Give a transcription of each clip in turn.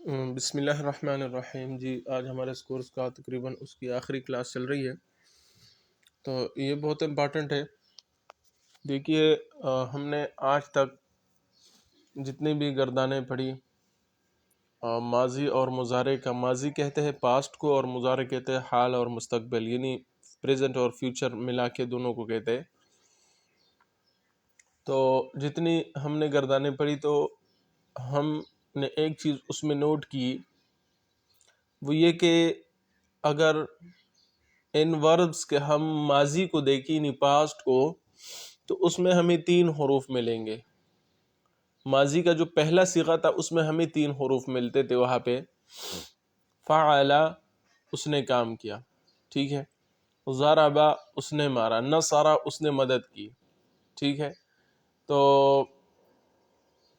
بسم اللہ الرحمن الرحیم جی، آج ہمارے اس کورس کا تقریباً اس کی آخری کلاس چل رہی ہے، تو یہ بہت امپارٹنٹ ہے۔ دیکھیے، ہم نے آج تک جتنی بھی گردانیں پڑھی، ماضی اور مضارع کا، ماضی کہتے ہیں پاسٹ کو اور مضارع کہتے ہیں حال اور مستقبل، یعنی پریزنٹ اور فیوچر ملا کے دونوں کو کہتے ہیں۔ تو جتنی ہم نے گردانیں پڑھی تو ہم نے ایک چیز اس میں نوٹ کی، وہ یہ کہ اگر ان وربس کے ہم ماضی کو دیکھیں، یعنی پاسٹ کو، تو اس میں ہمیں 3 حروف ملیں گے۔ ماضی کا جو پہلا صیغہ تھا اس میں ہمیں 3 حروف ملتے تھے، وہاں پہ فعل اس نے کام کیا، ٹھیک ہے، ضرب اس نے مارا، نصر اس نے مدد کی، ٹھیک ہے، تو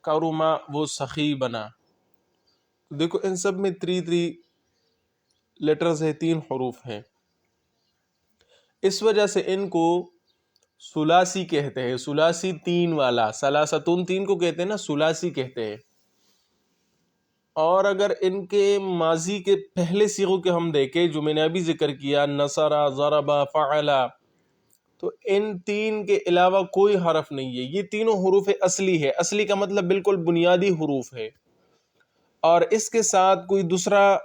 کرم وہ سخی بنا۔ دیکھو ان سب میں 3 لیٹرز ہے، 3 حروف ہیں، اس وجہ سے ان کو ثلاثی کہتے ہیں۔ ثلاثی 3 والا، ثلاثتون 3 کو کہتے ہیں نا، ثلاثی کہتے ہیں۔ اور اگر ان کے ماضی کے پہلے صیغوں کے ہم دیکھیں جو میں نے ابھی ذکر کیا، نصر، ضرب، فعل، تو ان 3 کے علاوہ کوئی حرف نہیں ہے، یہ تینوں حروف اصلی ہے۔ اصلی کا مطلب بالکل بنیادی حروف ہے، اور اس کے ساتھ کوئی دوسرا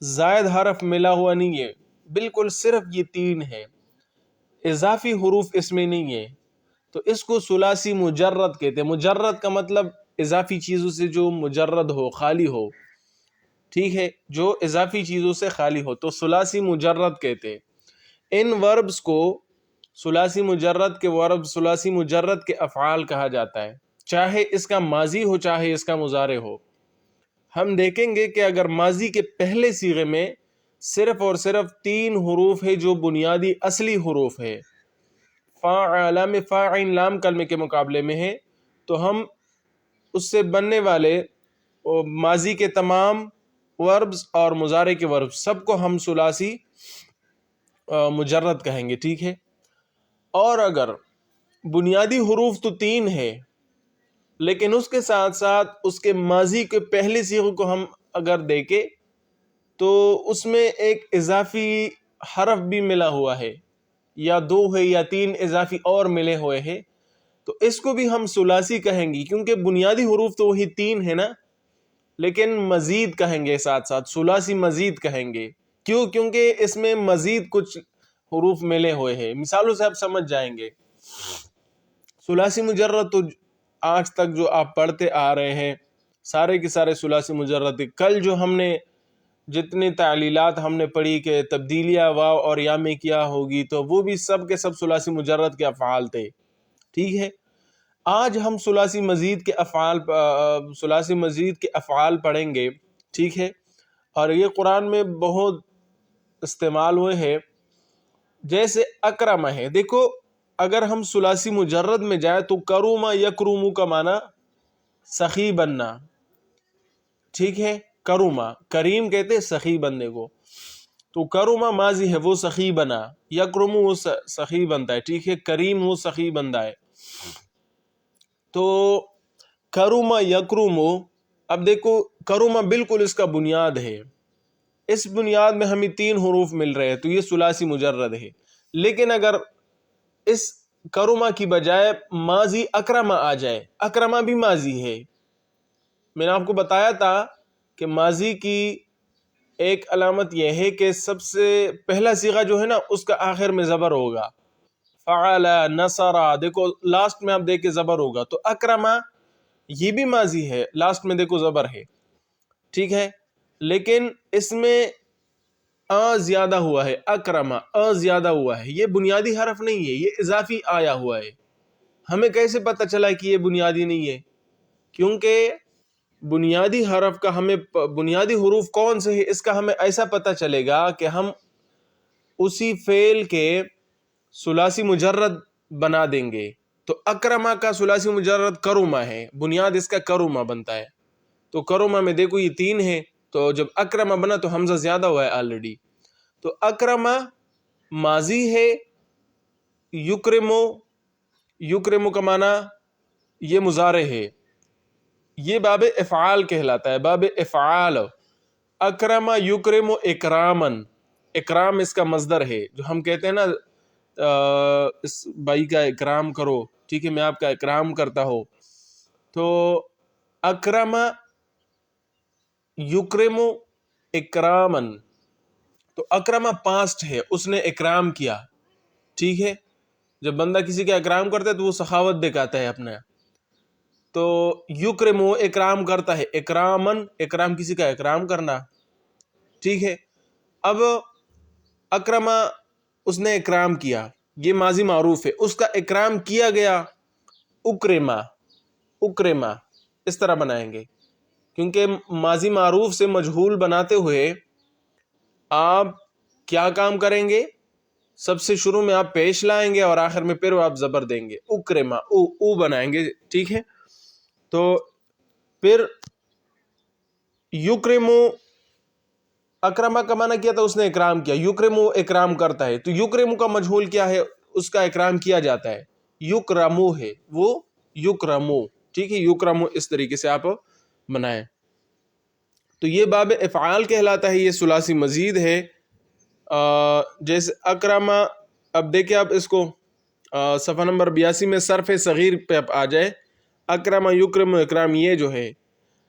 زائد حرف ملا ہوا نہیں ہے، بالکل صرف یہ 3 ہے، اضافی حروف اس میں نہیں ہے، تو اس کو ثلاثی مجرد کہتے ہیں۔ مجرد کا مطلب اضافی چیزوں سے جو مجرد ہو، خالی ہو، ٹھیک ہے، جو اضافی چیزوں سے خالی ہو، تو ثلاثی مجرد کہتے ہیں۔ ان وربز کو ثلاثی مجرد کے ورب، ثلاثی مجرد کے افعال کہا جاتا ہے، چاہے اس کا ماضی ہو چاہے اس کا مضارع ہو۔ ہم دیکھیں گے کہ اگر ماضی کے پہلے صیغے میں صرف اور صرف 3 حروف ہے جو بنیادی اصلی حروف ہے، فاعل میں فاعل لام کلمے کے مقابلے میں ہے، تو ہم اس سے بننے والے ماضی کے تمام وربز اور مضارع کے وربز سب کو ہم ثلاثی مجرد کہیں گے، ٹھیک ہے۔ اور اگر بنیادی حروف تو 3 ہے، لیکن اس کے ساتھ ساتھ اس کے ماضی کے پہلے صیغے کو ہم اگر دیکھیں تو اس میں ایک اضافی حرف بھی ملا ہوا ہے، یا 2 ہے یا 3 اضافی اور ملے ہوئے ہیں، تو اس کو بھی ہم ثلاثی کہیں گے، کیونکہ بنیادی حروف تو وہی 3 ہے نا، لیکن مزید کہیں گے، ساتھ ساتھ ثلاثی مزید کہیں گے۔ کیوں؟ کیونکہ اس میں مزید کچھ حروف ملے ہوئے ہیں، مثالوں سے آپ سمجھ جائیں گے۔ ثلاثی مجرد تو آج تک جو آپ پڑھتے آ رہے ہیں سارے کے سارے ثلاثی مجرد، کل جو ہم نے جتنی تعلیلات ہم نے پڑھی کہ تبدیلیاں واو اور یا میں کیا ہوگی، تو وہ بھی سب کے سب ثلاثی مجرد کے افعال تھے، ٹھیک ہے۔ آج ہم ثلاثی مزید کے افعال پڑھیں گے، ٹھیک ہے، اور یہ قرآن میں بہت استعمال ہوئے ہیں، جیسے اکرم ہے۔ دیکھو اگر ہم ثلاثی مجرد میں جائیں تو کروم یکروم کا معنی سخی بننا، ٹھیک ہے، کروما، کریم کہتے ہیں سخی بننے کو، تو کروما ماضی ہے، وہ سخی بنا، یکرم وہ سخی بنتا ہے، ٹھیک ہے، کریم وہ سخی بنتا ہے، تو کروما یکرم۔ اب دیکھو کروما بالکل اس کا بنیاد ہے، اس بنیاد میں ہمیں 3 حروف مل رہے ہیں، تو یہ ثلاثی مجرد ہے۔ لیکن اگر اس کروما کی بجائے ماضی اکرما آ جائے، اکرما بھی ماضی ہے، میں نے آپ کو بتایا تھا کہ ماضی کی ایک علامت یہ ہے کہ سب سے پہلا صیغہ جو ہے نا اس کا آخر میں زبر ہوگا، فعل، نصر، دیکھو لاسٹ میں آپ دیکھیں زبر ہوگا، تو اکرما یہ بھی ماضی ہے، لاسٹ میں دیکھو زبر ہے، ٹھیک ہے، لیکن اس میں زیادہ ہوا ہے، اکرما زیادہ ہوا ہے، یہ بنیادی حرف نہیں ہے، یہ اضافی آیا ہوا ہے۔ ہمیں کیسے پتہ چلا کہ یہ بنیادی نہیں ہے؟ کیونکہ بنیادی حرف کا ہمیں بنیادی حروف کون سے ہیں اس کا ہمیں ایسا پتہ چلے گا کہ ہم اسی فعل کے ثلاثی مجرد بنا دیں گے۔ تو اکرما کا ثلاثی مجرد کروما ہے، بنیاد اس کا کروما بنتا ہے، تو کروما میں دیکھو یہ 3 ہے، تو جب اکرما بنا تو حمزہ زیادہ ہوا ہے آلریڈی، تو اکرما ماضی ہے، یکرمو، یکرمو کا معنی یہ مضارع ہے، یہ باب افعال کہلاتا ہے، باب افعال۔ اکرم یکرم اکرامن، اکرام اس کا مصدر ہے، جو ہم کہتے ہیں نا اس بھائی کا اکرام کرو، ٹھیک ہے، میں آپ کا اکرام کرتا ہوں۔ تو اکرم یکرم اکرامن، تو اکرم پاسٹ ہے، اس نے اکرام کیا، ٹھیک ہے۔ جب بندہ کسی کا اکرام کرتا ہے تو وہ سخاوت دکھاتا ہے اپنا۔ تو یکرم وہ اکرام کرتا ہے، اکرامن اکرام کسی کا اکرام کرنا، ٹھیک ہے۔ اب اکرم اس نے اکرام کیا، یہ ماضی معروف ہے، اس کا اکرام کیا گیا، اکرما، اکرما اس طرح بنائیں گے، کیونکہ ماضی معروف سے مجہول بناتے ہوئے آپ کیا کام کریں گے؟ سب سے شروع میں آپ پیش لائیں گے اور آخر میں پھر آپ زبر دیں گے، اکرما، او بنائیں گے، ٹھیک ہے۔ تو پھر یکرمو، اکرما کا معنی کیا تھا؟ اس نے اکرام کیا، یکرمو اکرام کرتا ہے، تو یکرمو کا مجہول کیا ہے؟ اس کا اکرام کیا جاتا ہے، یکرمو ہے، وہ یکرمو، ٹھیک ہے، یکرمو اس طریقے سے آپ بنائیں۔ تو یہ باب افعال کہلاتا ہے، یہ ثلاثی مزید ہے۔ جیسے اکرما، اب دیکھیں آپ اس کو صفحہ نمبر 82 میں صرف صغیر پہ آپ آ جائے، اکرم یکرم اکرام، یہ جو ہے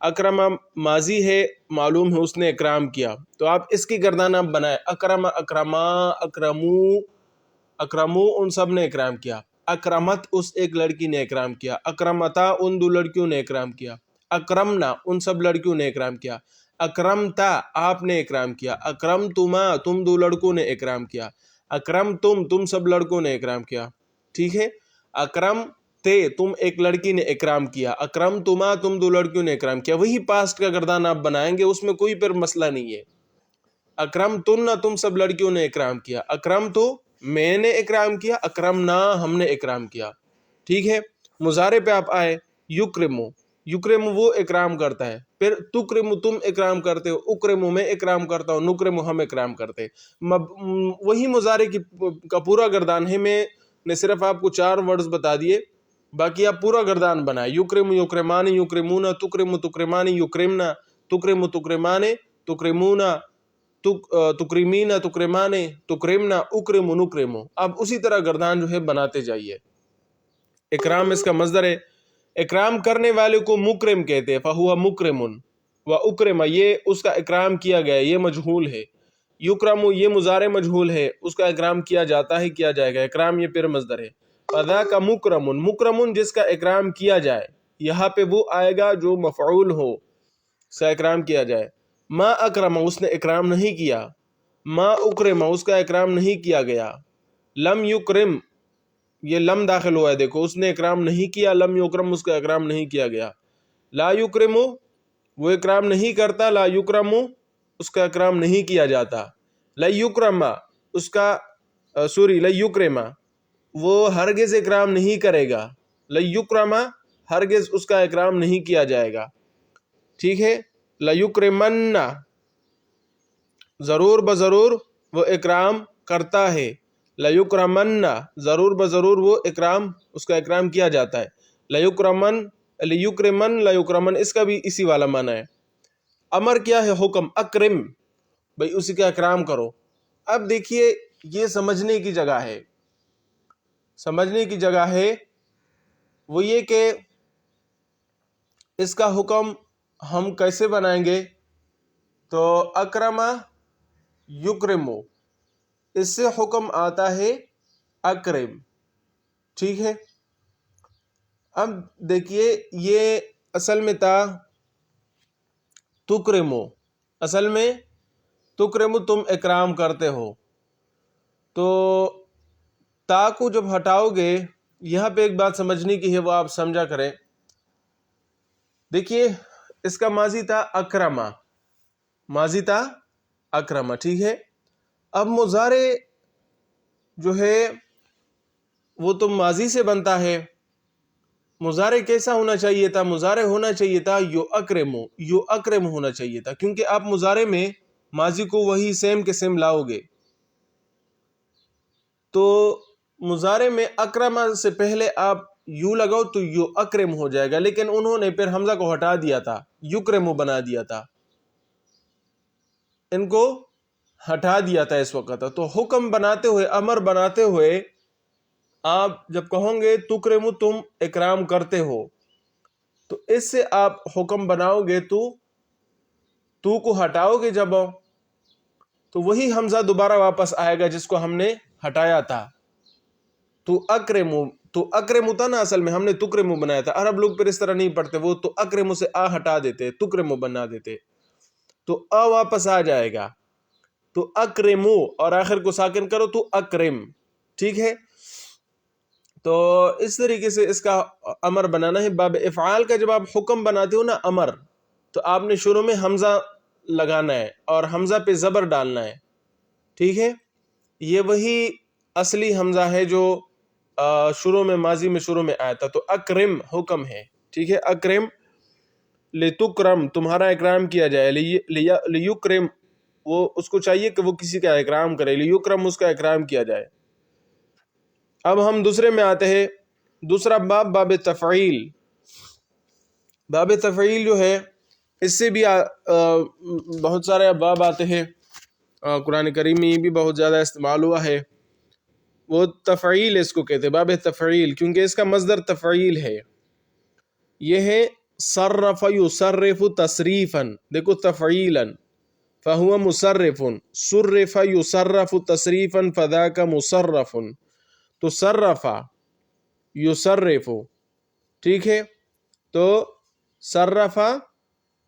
اکرم ماضی ہے، معلوم ہے اس نے اکرام کیا، تو آپ اس کی گردان آپ بنائے، اکرم اکرما اکرمو، اکرمو ان سب نے اکرام کیا، اکرمت اس ایک لڑکی نے اکرام کیا، اکرمتا ان دو لڑکیوں نے اکرام کیا، اکرمنا ان سب لڑکیوں نے اکرام کیا، اکرمتا آپ نے اکرام کیا، اکرمتما تم دو لڑکوں نے اکرام کیا، اکرمتم تم سب لڑکوں نے اکرام کیا، ٹھیک ہے۔ اکرم تے تم ایک لڑکی نے اکرام کیا، اکرمتما تم دو لڑکیوں نے اکرام کیا، وہی پاسٹ کا گردان آپ بنائیں گے، اس میں کوئی پھر مسئلہ نہیں ہے۔ اکرمتن تم سب لڑکیوں نے اکرام کیا، اکرمتو میں نے اکرام کیا، اکرمنا ہم نے اکرام کیا، ٹھیک ہے۔ مضارع پہ آپ آئے، یکرمو، یکرمو وہ اکرام کرتا ہے، پھر تکرمو تم اکرام کرتے ہو، اکرمو میں اکرام کرتا ہوں، نکرمو ہم اکرام کرتے، وہی مضارع کا پورا گردان ہے۔ میں نے صرف آپ کو 4 ورڈز بتا دیے، باقی آپ پورا گردان بنائے، یکرمو یکرمانی یکرمونا، تکرمو تکرمانی یکرمنا، تکرمو تکرمانے تکرمونا، تکریمینا تکرمانے تکرمنا، اکرمو نکرمو، اب اسی طرح گردان جو ہے بناتے جائیے۔ اکرام اس کا مصدر ہے، اکرام کرنے والے کو مکرم کہتے ہیں، فہو مکرمن، و اکرم یہ اس کا اکرام کیا گیا، یہ مجہول ہے، یکرم یہ مضارع مجہول ہے، اس کا اکرام کیا جاتا ہے، کیا جائے گا، اکرام یہ پھر مصدر ہے۔ فذا کا مکرمن، مکرمن جس کا اکرام کیا جائے، یہاں پہ وہ آئے گا جو مفعول ہو، اس کا اکرام کیا جائے۔ ما اکرم اس نے اکرام نہیں کیا، ما اکرم اس کا اکرام نہیں کیا گیا، لم یکرم یہ لم داخل ہوا ہے، دیکھو اس نے اکرام نہیں کیا، لم یکرم اس کا اکرام نہیں کیا گیا، لا یکرم وہ اکرام نہیں کرتا، لا یکرم اس کا اکرام نہیں کیا جاتا، لا یکرم اس کا لا یکرم وہ ہرگز اکرام نہیں کرے گا، لا یکرم ہرگز اس کا اکرام نہیں کیا جائے گا، ٹھیک ہے۔ لا یکرمن ضرور بضرور وہ اکرام کرتا ہے، لیکرمن ضرور بضرور وہ اکرام اس کا اکرام کیا جاتا ہے، لیکرمن لیکرمن لیکرمن اس کا بھی اسی والا معنی ہے۔ امر کیا ہے؟ حکم، اکرم بھئی اسی کا اکرام کرو۔ اب دیکھیے یہ سمجھنے کی جگہ ہے، سمجھنے کی جگہ ہے، وہ یہ کہ اس کا حکم ہم کیسے بنائیں گے؟ تو اکرم یکرمو اس سے حکم آتا ہے اکرم، ٹھیک ہے۔ اب دیکھیے یہ اصل میں تھا تکرمو، اصل میں تکرمو تم اکرام کرتے ہو، تو تا کو جب ہٹاؤ گے، یہاں پہ ایک بات سمجھنے کی ہے، وہ آپ سمجھا کریں۔ دیکھیے اس کا ماضی تھا اکرما، ماضی تھا اکرما، ٹھیک ہے۔ اب مضارع جو ہے وہ تو ماضی سے بنتا ہے، مضارع کیسا ہونا چاہیے تھا؟ مضارع ہونا چاہیے تھا یو اکرمو، یو اکرم ہونا چاہیے تھا، کیونکہ آپ مضارع میں ماضی کو وہی سیم کے سیم لاؤ گے، تو مضارع میں اکرم سے پہلے آپ یو لگاؤ تو یو اکرم ہو جائے گا، لیکن انہوں نے پھر حمزہ کو ہٹا دیا تھا، یکرم بنا دیا تھا، ان کو ہٹا دیا تھا اس وقت. تو حکم بناتے ہوئے، امر بناتے ہوئے آپ جب کہوں گے تکرم، تم اکرام کرتے ہو، تو اس سے آپ حکم بناؤ گے تو کو ہٹاؤ گے جب، تو وہی حمزہ دوبارہ واپس آئے گا جس کو ہم نے ہٹایا تھا. تو اکرم تھا نا، اصل میں ہم نے تکرم بنایا تھا. عرب لوگ پھر اس طرح نہیں پڑھتے، وہ تو اکرم سے آ ہٹا دیتے، تکرم بنا دیتے، تو آ واپس آ جائے گا. تو اکرمو اور آخر کو ساکن کرو تو اکرم. ٹھیک ہے، تو اس طریقے سے اس کا امر بنانا ہے. باب افعال کا جب آپ حکم بناتے ہو نا، امر، تو آپ نے شروع میں حمزہ لگانا ہے اور حمزہ پہ زبر ڈالنا ہے. ٹھیک ہے، یہ وہی اصلی حمزہ ہے جو شروع میں، ماضی میں شروع میں آیا تھا. تو اکرم حکم ہے. ٹھیک ہے، اکرم لتکرم، تمہارا اکرام کیا جائے. لیکرم، وہ اس کو چاہیے کہ وہ کسی کا اکرام کرے، لیکرم اس کا اکرام کیا جائے. اب ہم دوسرے میں آتے ہیں. دوسرا باب، باب تفعیل. باب تفعیل جو ہے، اس سے بھی بہت سارے باب آتے ہیں. قرآن کریم میں یہ بھی بہت زیادہ استعمال ہوا ہے. وہ تفعیل اس کو کہتے ہیں، باب تفعیل، کیونکہ اس کا مصدر تفعیل ہے. یہ ہے صرف یصرف تصریفا. دیکھو تفعیلا فہو مصرف، صرف یصرف تصریفا فذاک مصرف. تو صرف یصرف، ٹھیک ہے، تو صرف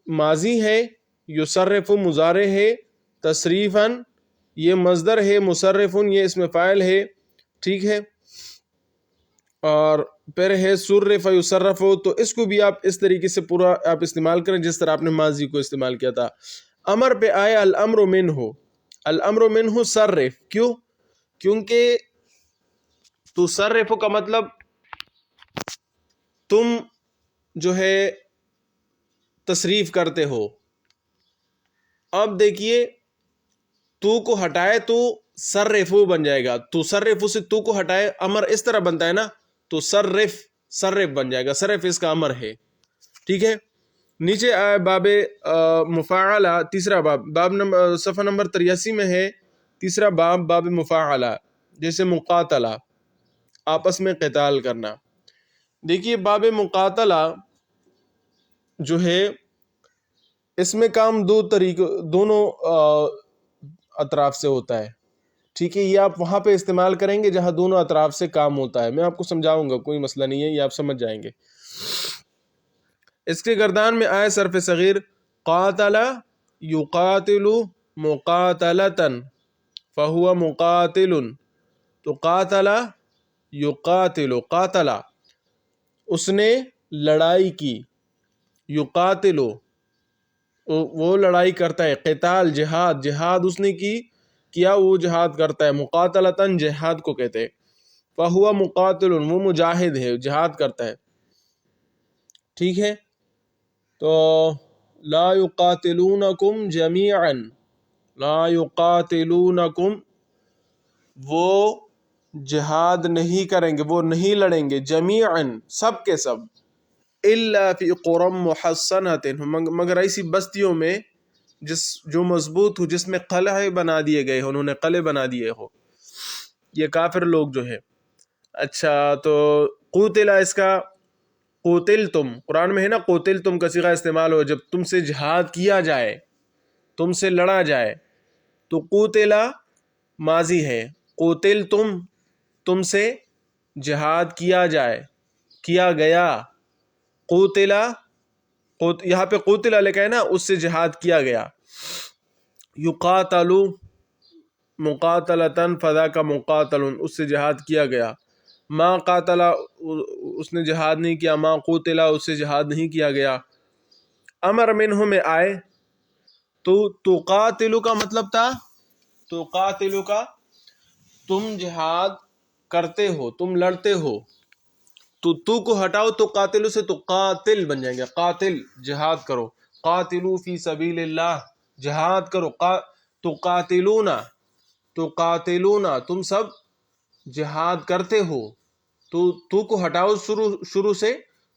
ماضی ہے، یصرف مضارع ہے، تصریفا یہ مصدر ہے، مصرف یہ اسم فاعل ہے. ٹھیک ہے، اور پھر ہے صرف یصرف. تو اس کو بھی آپ اس طریقے سے پورا آپ استعمال کریں جس طرح آپ نے ماضی کو استعمال کیا تھا. امر پہ آیا الامر منہ، الامر منہ صرف. کیوں؟ کیونکہ تصرف کا مطلب تم جو ہے تصریف کرتے ہو. اب دیکھیے، تو کو ہٹائے تو صرفو بن جائے گا. تو صرف سے تو کو ہٹائے، امر اس طرح بنتا ہے نا، تو صرف بن جائے گا. صرف اس کا امر ہے. ٹھیک ہے، نیچے آئے باب مفاعلہ، تیسرا باب نمبر صفحہ نمبر 83 میں ہے. تیسرا باب، باب مفاعلہ، جیسے مقاتلہ، آپس میں قتال کرنا. دیکھیے باب مقاتلہ جو ہے، اس میں کام دونوں اطراف سے ہوتا ہے. ٹھیک ہے، یہ آپ وہاں پہ استعمال کریں گے جہاں دونوں اطراف سے کام ہوتا ہے. میں آپ کو سمجھاؤں گا، کوئی مسئلہ نہیں ہے، یہ آپ سمجھ جائیں گے. اس کے گردان میں آئے صرف صغیر، قاتل یقاتل مقاتلتن فہو مقاتل. تو قاتل یقاتل، قاتل اس نے لڑائی کی، یقاتل وہ لڑائی کرتا ہے، قتال جہاد اس نے کیا وہ جہاد کرتا ہے. مقاتلتن جہاد کو کہتے ہیں. فہو مقاتل وہ مجاہد ہے، جہاد کرتا ہے. ٹھیک ہے، تو لا یقاتلونکم جمیعا، لا یقاتلونکم وہ جہاد نہیں کریں گے، وہ نہیں لڑیں گے، جمیعا سب کے سب، الا فی قری محصنۃ مگر ایسی بستیوں میں جو مضبوط ہو، جس میں قلعے بنا دیے گئے ہو، انہوں نے قلعے بنا دیے ہو، یہ کافر لوگ جو ہے. اچھا، تو قوتل اس کا قوتل تم، قرآن میں ہے نا قوتل تم کا صیغہ استعمال ہو جب تم سے جہاد کیا جائے، تم سے لڑا جائے. تو قوتلا ماضی ہے، قوتل تم سے جہاد کیا جائے، کیا گیا. قوتلا یہاں پہ قوتلا لکھا ہے نا، اس سے جہاد کیا گیا. یقاتلو مقاتلتن فذاک مقاتل اس سے جہاد کیا گیا. ما قاتلا اس نے جہاد نہیں کیا، ما قوتلا اس سے جہاد نہیں کیا گیا. امر منہ میں آئے تو تقاتلو کا مطلب تھا، تقاتلو کا تم جہاد کرتے ہو، تم لڑتے ہو. تو کو ہٹاؤ تو قاتلو سے تو قاتل بن جائیں گے، قاتل جہاد کرو. قاتلو فی سبیل اللہ، جہاد کرو. تو قاتلون تم سب جہاد کرتے ہو. تو کو ہٹاؤ شروع سے،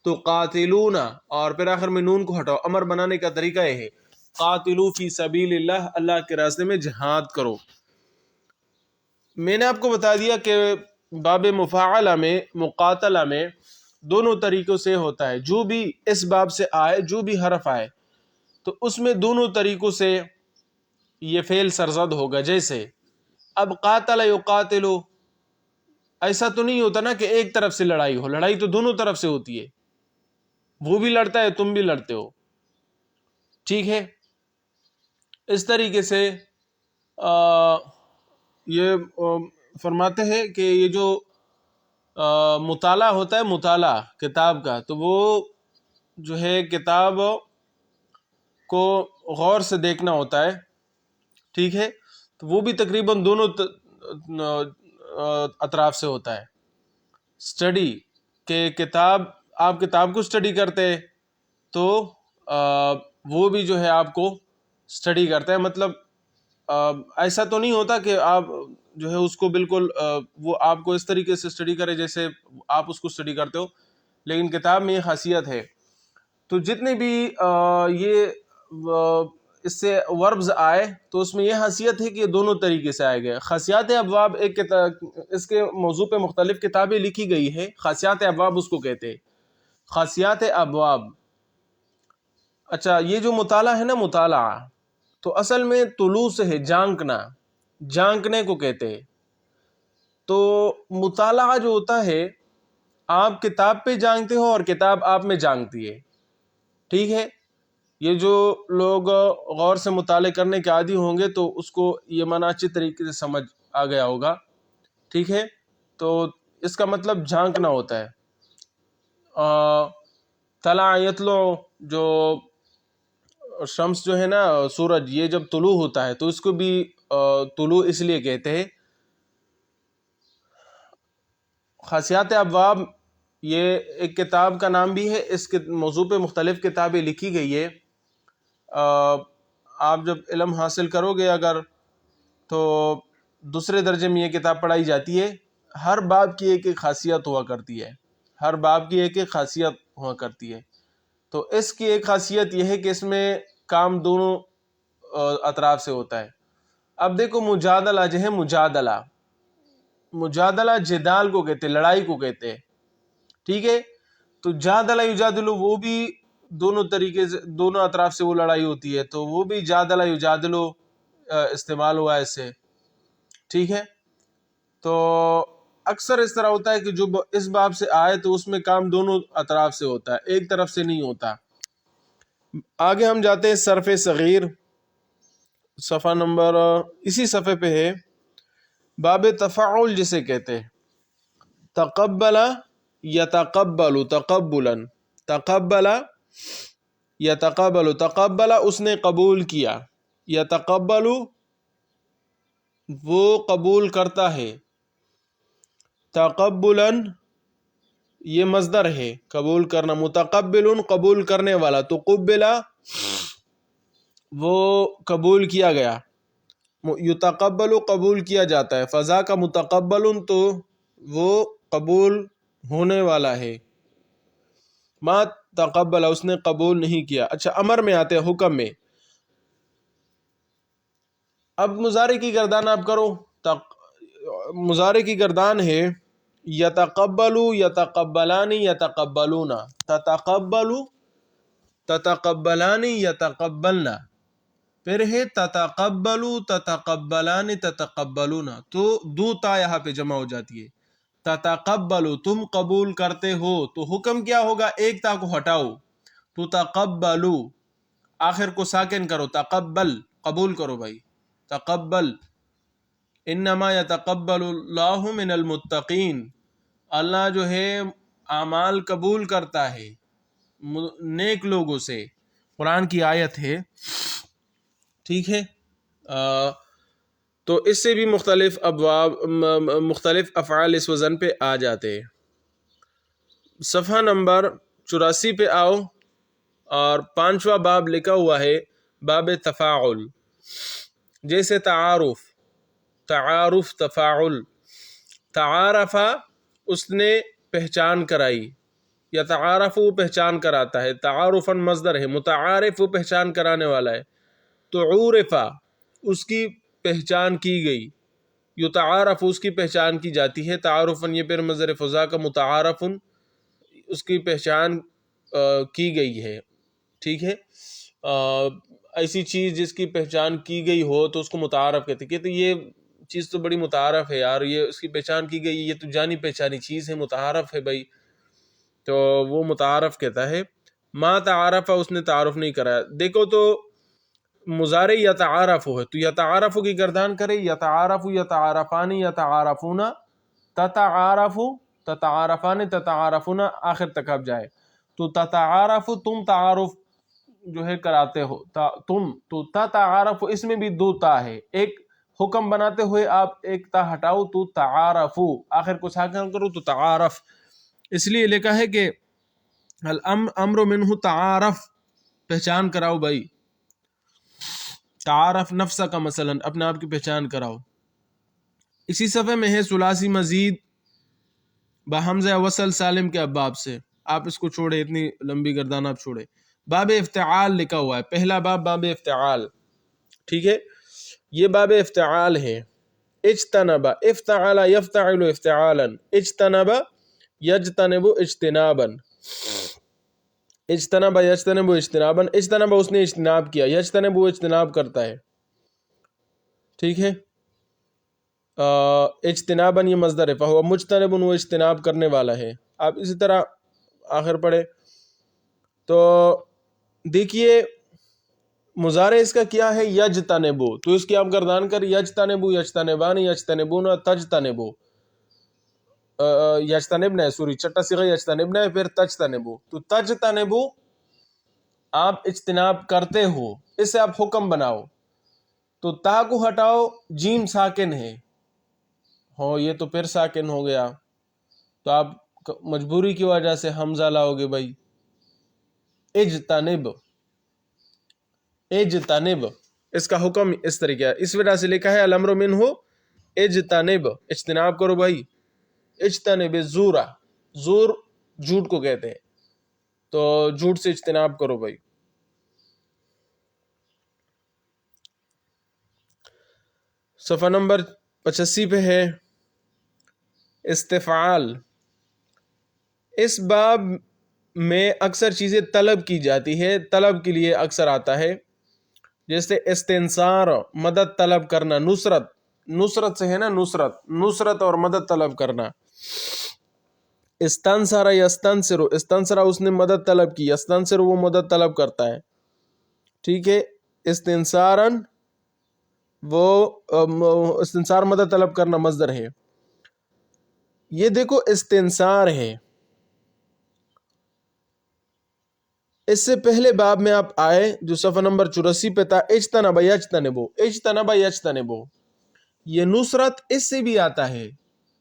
تو قاتلون، اور پھر آخر میں نون کو ہٹاؤ۔ امر بنانے کا طریقہ یہ ہے، قاتلو فی سبیل اللہ، اللہ کے راستے میں جہاد کرو۔ میں نے آپ کو بتا دیا کہ باب مفاعلہ میں، مقاتلہ میں دونوں طریقوں سے ہوتا ہے، جو بھی اس باب سے آئے، جو بھی حرف آئے تو اس میں دونوں طریقوں سے یہ فعل سرزد ہوگا۔ جیسے اب قاتل یقاتلو، ایسا تو نہیں ہوتا نا کہ ایک طرف سے لڑائی ہو، لڑائی تو دونوں طرف سے ہوتی ہے، وہ بھی لڑتا ہے، تم بھی لڑتے ہو، ٹھیک ہے۔ اس طریقے سے یہ فرماتے ہیں کہ یہ جو مطالعہ ہوتا ہے، مطالعہ کتاب کا، تو وہ جو ہے کتاب کو غور سے دیکھنا ہوتا ہے، ٹھیک ہے، تو وہ بھی تقریباً دونوں اطراف سے ہوتا ہے۔ اسٹڈی کہ کتاب، آپ کتاب کو اسٹڈی کرتے ہیں تو وہ بھی جو ہے آپ کو اسٹڈی کرتا ہے، مطلب ایسا تو نہیں ہوتا کہ آپ جو ہے اس کو بالکل وہ آپ کو اس طریقے سے اسٹڈی کرے جیسے آپ اس کو اسٹڈی کرتے ہو، لیکن کتاب میں یہ خاصیت ہے۔ تو جتنے بھی یہ اس سے وربز آئے تو اس میں یہ خاصیت ہے کہ یہ دونوں طریقے سے آئے گئے۔ خاصیات ابواب ایک کتاب، اس کے موضوع پہ مختلف کتابیں لکھی گئی ہے، خاصیات ابواب اس کو کہتے ہیں، خاصیات ابواب۔ اچھا، یہ جو مطالعہ ہے نا، مطالعہ تو اصل میں طلوع سے ہے، جھانکنا، جھانکنے کو کہتے ہیں۔ تو مطالعہ جو ہوتا ہے، آپ کتاب پہ جھانکتے ہو اور کتاب آپ میں جھانکتی ہے، ٹھیک ہے۔ یہ جو لوگ غور سے مطالعہ کرنے کے عادی ہوں گے تو اس کو یہ معنی اچھی طریقے سے سمجھ آ گیا ہوگا، ٹھیک ہے۔ تو اس کا مطلب جھانکنا ہوتا ہے۔ طلع یطلع، جو شمس جو ہے نا، سورج، یہ جب طلوع ہوتا ہے تو اس کو بھی طلوع اس لیے کہتے ہیں۔ خاصیات ابواب یہ ایک کتاب کا نام بھی ہے، اس کے موضوع پہ مختلف کتابیں لکھی گئی ہے۔ آپ جب علم حاصل کرو گے اگر، تو دوسرے درجے میں یہ کتاب پڑھائی جاتی ہے۔ ہر باب کی ایک ایک خاصیت ہوا کرتی ہے، ہر باب کی ایک ایک خاصیت ہوا کرتی ہے۔ تو اس کی ایک خاصیت یہ ہے کہ اس میں کام دونوں اطراف سے ہوتا ہے۔ اب دیکھو، مجادلہ جو ہے، مجادلہ، مجادلہ جدال کو کہتے ہیں، لڑائی کو کہتے ہیں، ٹھیک ہے۔ تو جادلہ یجادلو، وہ بھی دونوں طریقے سے، دونوں اطراف سے وہ لڑائی ہوتی ہے، تو وہ بھی جادلہ یجادلو استعمال ہوا ہے اس سے، ٹھیک ہے۔ تو اکثر اس طرح ہوتا ہے کہ جو اس باب سے آئے تو اس میں کام دونوں اطراف سے ہوتا ہے، ایک طرف سے نہیں ہوتا۔ آگے ہم جاتے ہیں صرف صغیر، صفحہ نمبر، اسی صفحے پہ ہے، باب تفاعل جسے کہتے ہیں۔ تقبل یتقبل تقبلا، تقبل یتقبل، تقبل اس نے قبول کیا، یتقبل وہ قبول کرتا ہے، تقبلا یہ مصدر ہے، قبول کرنا، متقبل قبول کرنے والا، تو قبل وہ قبول کیا گیا، یتقبل قبول کیا جاتا ہے، فضا کا متقبل تو وہ قبول ہونے والا ہے، ما تقبل اس نے قبول نہیں کیا۔ اچھا، امر میں آتے ہیں، حکم میں۔ اب مضارع کی گردان آپ کرو، مضارع کی گردان ہے یتقبل، یتقبلان، یتقبلون، تتقبل، تتقبلان، یتقبلنا، پھر ہے تتقبل، تتقبلان، تتقبلون، تو دو تا یہاں پہ جمع ہو جاتی ہے۔ تتقبل تم قبول کرتے ہو، تو حکم کیا ہوگا، ایک تا کو ہٹاؤ، تو تقبلو، آخر کو ساکن کرو، تقبل قبول کرو بھائی، تقبل، انما یتقبل اللہ من المتقین، اللہ جو ہے اعمال قبول کرتا ہے نیک لوگوں سے، قرآن کی آیت ہے، ٹھیک ہے۔ تو اس سے بھی مختلف ابواب، مختلف افعال اس وزن پہ آ جاتے ہیں۔ صفحہ نمبر 84 پہ آؤ، اور 5واں باب لکھا ہوا ہے باب تفاعل، جیسے تعارف، تعارف، تفاعل، تعارف اس نے پہچان کرائی، یتعارف وہ پہچان کراتا ہے، تعارفاً مصدر ہے، متعارف وہ پہچان کرانے والا ہے، تو عورفا اس کی پہچان کی گئی، یتعارف اس کی پہچان کی جاتی ہے، تعارفاً یہ پھر مصدر فضا کا، متعارفاً اس کی پہچان کی گئی ہے، ٹھیک ہے۔ ایسی چیز جس کی پہچان کی گئی ہو تو اس کو متعارف کہتے ہیں، کہتے یہ چیز تو بڑی متعارف ہے یار، یہ اس کی پہچان کی گئی، یہ تو جانی پہچانی چیز ہے، متعارف ہے بھائی، تو وہ متعارف کہتا ہے۔ ما تعارف اس نے تعارف نہیں کرایا۔ دیکھو تو مضارع یتعارف ہے تو یتعارف کی گردان کرے، یتعارف یتعارفان یتعارفون، تتعارف تتعارفان تتعارفون، آخر تک اب جائے تو تتعارف تم تعارف جو ہے کراتے ہو، تم تو تتعارف اس میں بھی دو تا ہے، ایک حکم بناتے ہوئے آپ ایک تا ہٹاؤ تو تعارفو، آخر کو ساکن کرو تو تعارف، اس لیے لکھا ہے کہ الامر منہ تعارف، پہچان کراؤ بھائی، تعارف نفسہ کا مثلا اپنے آپ کی پہچان کراؤ۔ اسی صفحے میں ہے ثلاثی مزید بحمزہ وصل سالم کے ابواب سے، آپ اس کو چھوڑے، اتنی لمبی گردان آپ چھوڑے۔ باب افتعال لکھا ہوا ہے، پہلا باب باب افتعال، ٹھیک ہے، یہ باب افتعال ہے۔ اجتنب افتعل یفتعل افتعالا، اجتنب یجتنب اجتنابا، اجتنب یجتنب اجتنابا، اجتنب اس نے اجتناب کیا، یجتنب وہ اجتناب کرتا ہے، ٹھیک ہے۔ اجتنابا یہ مصدر ہے، فہو مجتنب وہ اجتناب کرنے والا ہے، آپ اسی طرح آخر پڑھے تو دیکھیے مضارع اس کا کیا ہے، یجتنبو، تو اس کی آپ گردان کر، یجتنبو یجتنبان یجتنبون تجتنبو، یجتنبنا سوری چٹا صیغہ یجتنبنا پھر تجتنبو، تو تجتنبو آپ اجتناب کرتے ہو، اس سے آپ حکم بناؤ، تو تا کو ہٹاؤ، جیم ساکن ہے، ہو یہ تو پھر ساکن ہو گیا، تو آپ مجبوری کی وجہ سے حمزہ لاؤ گے بھائی، اجتنب، اجتنب اس کا حکم اس طریقہ ہے، اس وجہ سے لکھا ہے الامر منہ اجتنب، اجتناب کرو بھائی، اجتنب الزور، زور جھوٹ کو کہتے ہیں، تو جھوٹ سے اجتناب کرو بھائی۔ صفحہ نمبر 85 پہ ہے استفعال۔ اس باب میں اکثر چیزیں طلب کی جاتی ہے، طلب کے لیے اکثر آتا ہے، جیسے استنصار مدد طلب کرنا، نصرت، نصرت سے ہے نا، نصرت، نصرت اور مدد طلب کرنا۔ استنصر یستنصر، استنصر اس نے مدد طلب کی، یستنصر وہ مدد طلب کرتا ہے، ٹھیک ہے۔ استنصارن وہ استنصار مدد طلب کرنا مصدر ہے، یہ دیکھو استنصار ہے۔ اس سے پہلے باب میں آپ آئے جو صفحہ نمبر 84 پہ تھا، اجتنب یجتنبو، اجتنب یجتنبو، یہ نصرت اس سے بھی آتا ہے،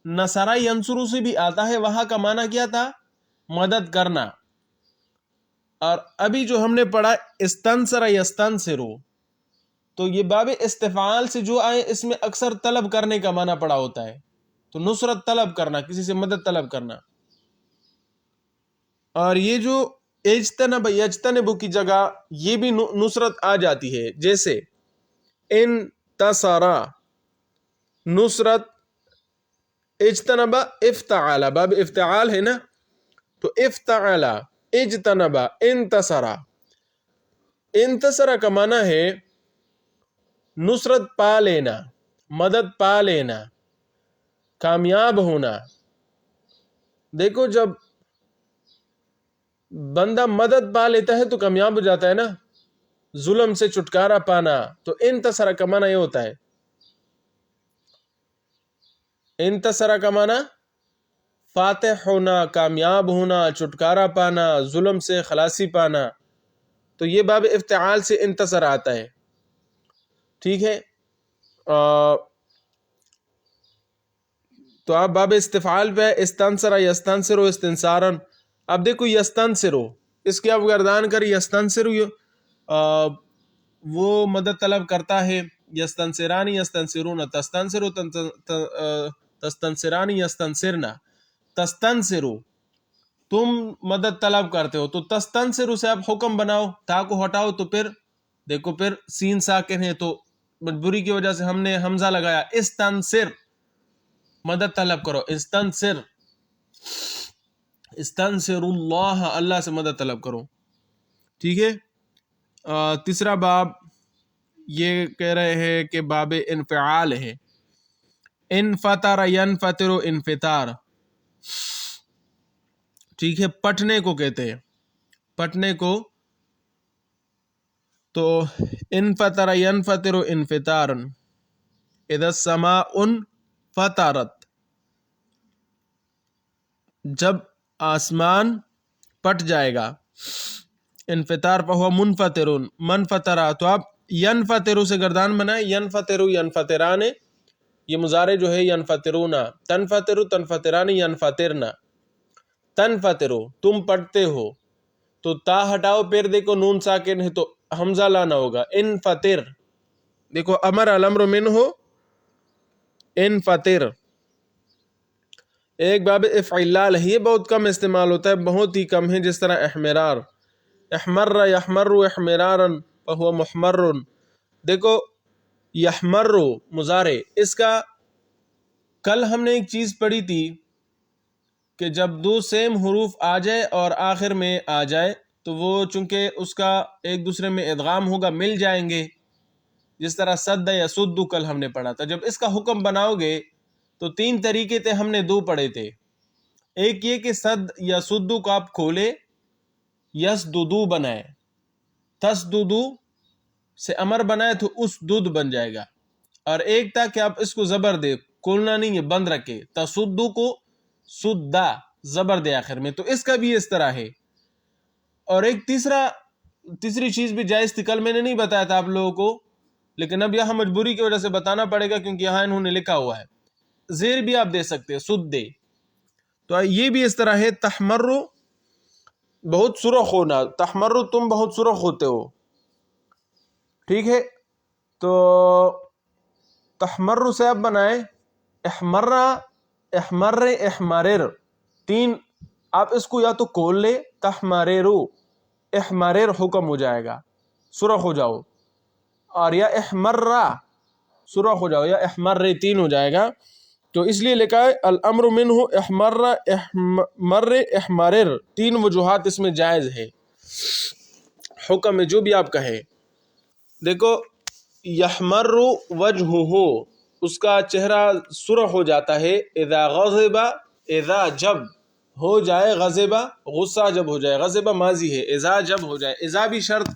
نصرہ ینصرو سے بھی آتا ہے، وہاں کا معنی کیا تھا، مدد کرنا۔ اور ابھی جو ہم نے پڑھا استنصر یستنصرو، تو یہ باب استفعال سے جو آئے اس میں اکثر طلب کرنے کا معنی پڑا ہوتا ہے، تو نصرت طلب کرنا، کسی سے مدد طلب کرنا۔ اور یہ جو اجتنب یجتنب کی جگہ یہ بھی نصرت آ جاتی ہے، جیسے انتصرا، نصرت، اجتنب افتعال، باب افتعال ہے نا، تو افتعال، اجتنب، انتصرا، انتصرا کا معنی ہے نصرت پا لینا، مدد پا لینا، کامیاب ہونا۔ دیکھو جب بندہ مدد پا لیتا ہے تو کامیاب ہو جاتا ہے نا، ظلم سے چھٹکارا پانا، تو انتصر کا معنی یہ ہوتا ہے، انتصر کا معنی فاتح ہونا، کامیاب ہونا، چھٹکارا پانا، ظلم سے خلاصی پانا، تو یہ باب افتعال سے انتصر آتا ہے، ٹھیک ہے۔ تو آپ باب استفعال پہ استنصر یستنصر استنصارن، اب دیکھو یستنصرو، اس کی آپ گردان کر، یستنصرو وہ مدد طلب کرتا ہے، یستنصرانی یستنصرون، تستنصرو تستنصرانی یستنصرنا، تستنصرو تم مدد طلب کرتے ہو، تو تستنصرو سے اب حکم بناؤ، تا کو ہٹاؤ، تو پھر دیکھو پھر سین ساکن ہے تو مجبوری کی وجہ سے ہم نے حمزہ لگایا، استنصر مدد طلب کرو، استنصر استنصر اللہ اللہ سے مدد طلب کرو. ٹھیک ہے. تیسرا باب یہ کہہ رہے ہیں کہ باب انفعال ہے. انفطر ینفطر انفطار، ٹھیک ہے، پٹنے کو کہتے ہیں، پٹنے کو. تو انفطر ینفطر انفطارا اذا السماء انفطرت، جب آسمان پٹ جائے گا. انفطار فہو منفطر منفطرا، تو آپ ینفطر سے گردان بنائیں، ینفطر ینفطران، یہ مضارع جو ہے ینفطرون، تنفطر تنفطران ینفطرنا. تنفطر تم پڑھتے ہو، تو تا ہٹاؤ، پھر دیکھو نون ساکن ہے تو حمزہ لانا ہوگا. انفطر، دیکھو امر الامر منہ انفطر. ایک باب افعلال ہے، یہ بہت کم استعمال ہوتا ہے، بہت ہی کم ہے، جس طرح احمرار، احمر یحمر احمرارا فہو محمر. دیکھو یحمر مضارع، اس کا کل ہم نے ایک چیز پڑھی تھی کہ جب دو سیم حروف آ جائے اور آخر میں آ جائے تو وہ چونکہ اس کا ایک دوسرے میں ادغام ہوگا، مل جائیں گے، جس طرح سد یا سدو کل ہم نے پڑھا تھا. جب اس کا حکم بناؤ گے تو تین طریقے تھے، ہم نے دو پڑھے تھے. ایک یہ کہ سد یا سدو کو آپ کھولے، یسددو بنائے، تسددو سے امر بنائے تو اس دود بن جائے گا. اور ایک تھا کہ آپ اس کو زبر دے، کھولنا نہیں ہے، بند رکھے، تسدو کو سدا زبر دے آخر میں، تو اس کا بھی اس طرح ہے. اور ایک تیسری چیز بھی جائز تھی، کل میں نے نہیں بتایا تھا آپ لوگوں کو، لیکن اب یہاں مجبوری کی وجہ سے بتانا پڑے گا کیونکہ یہاں انہوں نے لکھا ہوا ہے. زیر بھی آپ دے سکتے ہیں، سد دے، تو یہ بھی اس طرح ہے. تحمرو بہت سرخ ہونا، تحمرو تم بہت سرخ ہوتے ہو، ٹھیک ہے. تو تحمرو سے آپ بنائیں احمرہ احمر احمرر، تین آپ اس کو یا تو کھول لے، تحمررو احمرر حکم ہو جائے گا، سرخ ہو جاؤ، اور یا احمرہ سرخ ہو جاؤ، یا احمر تین ہو جائے گا. تو اس لیے لکھا ہے الامر منہ احمر احمر احمرر، تین وجوہات اس میں جائز ہے حکم میں، جو بھی آپ کہے. دیکھو یحمر وجہہ، اس کا چہرہ سرخ ہو جاتا ہے، اذا غضب، اذا جب ہو جائے، غضب غصہ جب ہو جائے، غضب ماضی ہے، اذا جب ہو جائے. اذا بھی شرط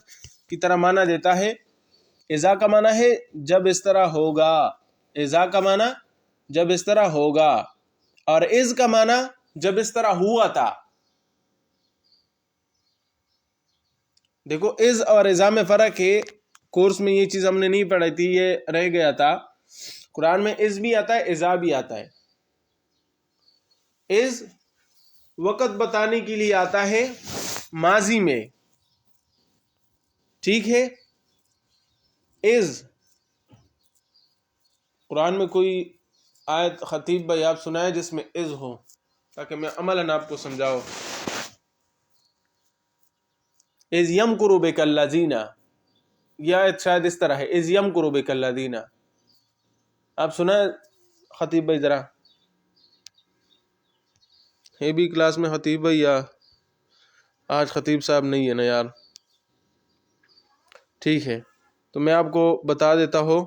کی طرح معنی دیتا ہے. اذا کا معنی ہے جب اس طرح ہوگا، اذا کا معنی جب اس طرح ہوگا، اور از کا معنی جب اس طرح ہوا تھا. دیکھو از اور اذا میں فرق ہے، کورس میں یہ چیز ہم نے نہیں پڑھی تھی، یہ رہ گیا تھا. قرآن میں از بھی آتا ہے، اذا بھی آتا ہے. از وقت بتانے کے لیے آتا ہے ماضی میں، ٹھیک ہے. از قرآن میں کوئی آیت خطیب بھائی آپ سنائے جس میں از ہو، تاکہ میں عملاً آپ کو سمجھاؤ. از یمکر بک الذین، یہ آیت شاید اس طرح ہے، از یمکر بک الذین. آپ سنائے خطیب بھائی ذرا، ہے بھی کلاس میں خطیب بھائی؟ یا آج خطیب صاحب نہیں ہے نا یار. ٹھیک ہے، تو میں آپ کو بتا دیتا ہوں،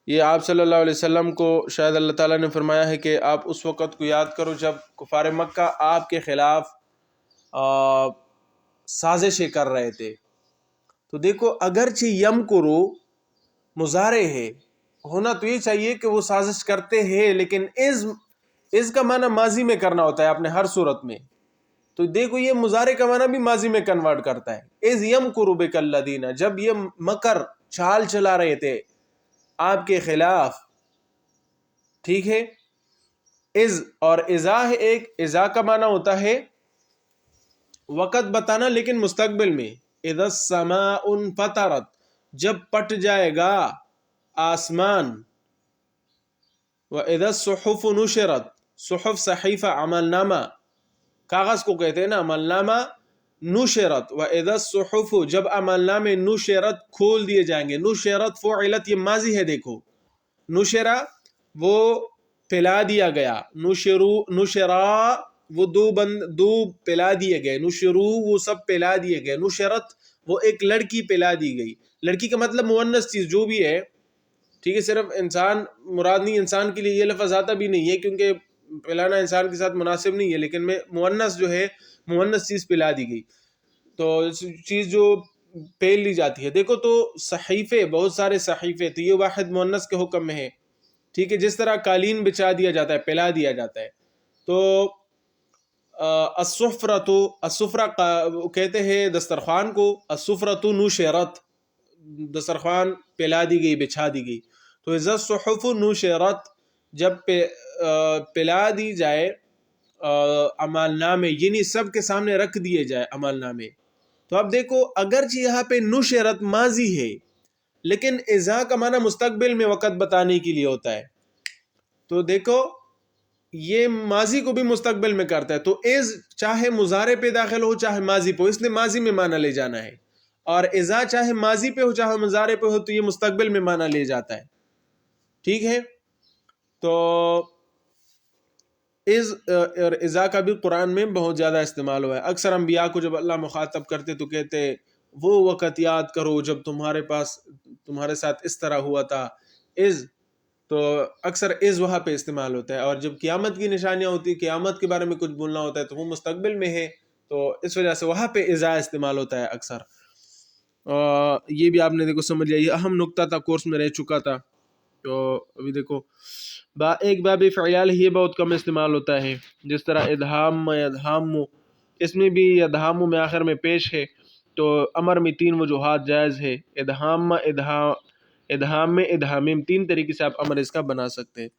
یہ آپ صلی اللہ علیہ وسلم کو شاید اللہ تعالیٰ نے فرمایا ہے کہ آپ اس وقت کو یاد کرو جب کفار مکہ آپ کے خلاف سازشیں کر رہے تھے. تو دیکھو اگرچہ یم کرو مضارع ہے، ہونا تو یہ چاہیے کہ وہ سازش کرتے ہیں، لیکن از کا معنی ماضی میں کرنا ہوتا ہے آپ نے ہر صورت میں. تو دیکھو یہ مضارع کا معنی بھی ماضی میں کنورٹ کرتا ہے. از یمکر بک الذین، جب یہ مکر چال چلا رہے تھے آپ کے خلاف، ٹھیک ہے. از اور اذا ہے ایک، اذا کا معنی ہوتا ہے وقت بتانا لیکن مستقبل میں. اذا السماء انفطرت، جب پٹ جائے گا آسمان. واذا الصحف نشرت، صحف صحیفہ عمل نامہ کاغذ کو کہتے ہیں نا عمل نامہ، نشرت وَإِذَا الصُّحُفُ جب عمل نامے نشرت کھول دیے جائیں گے. نشرت فعلت یہ ماضی ہے، دیکھو نشرہ وہ پھیلا دیا گیا، نشرا وہ دو پھیلا دیے گئے، نشرو وہ سب پھیلا دیے گئے، نشرت وہ ایک لڑکی پھیلا دی گئی. لڑکی کا مطلب مؤنث چیز جو بھی ہے، ٹھیک ہے، صرف انسان مراد نہیں، انسان کے لیے یہ لفظ آتا بھی نہیں ہے کیونکہ پھیلانا انسان کے ساتھ مناسب نہیں ہے، لیکن میں مؤنث جو ہے مؤنث چیز پھیلا دی گئی، تو چیز جو پھیل لی جاتی ہے. دیکھو تو صحیفے، بہت سارے صحیفے، تو یہ واحد مؤنث کے حکم میں ہے، ٹھیک ہے. جس طرح قالین بچھا دیا جاتا ہے، پھیلا دیا جاتا ہے. تو السفرۃ، السفرہ کہتے ہیں دسترخوان کو، السفرۃ نشرت دسترخوان پھیلا دی گئی، بچھا دی گئی. تو اذا الصحف نشرت جب پھیلا دی جائے عمل نامے، یعنی سب کے سامنے رکھ دیے جائے عمل نامے. تو اب دیکھو اگرچہ یہاں پہ نشرت ماضی ہے، لیکن اذا کا معنی مستقبل میں وقت بتانے کے لیے ہوتا ہے. تو دیکھو یہ ماضی کو بھی مستقبل میں کرتا ہے، تو از چاہے مضارع پہ داخل ہو چاہے ماضی پہ ہو، اس نے ماضی میں معنی لے جانا ہے. اور اذا چاہے ماضی پہ ہو چاہے مضارع پہ ہو تو یہ مستقبل میں معنی لے جاتا ہے، ٹھیک ہے. تو اور اذا کا بھی قرآن میں بہت زیادہ استعمال ہوا ہے. اکثر انبیاء کو جب اللہ مخاطب کرتے تو کہتے وہ وقت یاد کرو جب تمہارے ساتھ اس طرح ہوا تھا. از تو اکثر از وہاں پہ استعمال ہوتا ہے. اور جب قیامت کی نشانیاں ہوتی، قیامت کے بارے میں کچھ بولنا ہوتا ہے تو وہ مستقبل میں ہے، تو اس وجہ سے وہاں پہ اذا استعمال ہوتا ہے اکثر. یہ بھی آپ نے دیکھو سمجھ لیا، یہ اہم نقطہ تھا، کورس میں رہ چکا تھا. تو ابھی دیکھو ایک باب فعیال یہ بہت کم استعمال ہوتا ہے، جس طرح ادہام، ادہام اس میں بھی ادہام میں آخر میں پیش ہے. تو امر میں 3 وجوہات جائز ہے، ادہام میں ادہامیم 3 طریقے سے آپ امر اس کا بنا سکتے ہیں.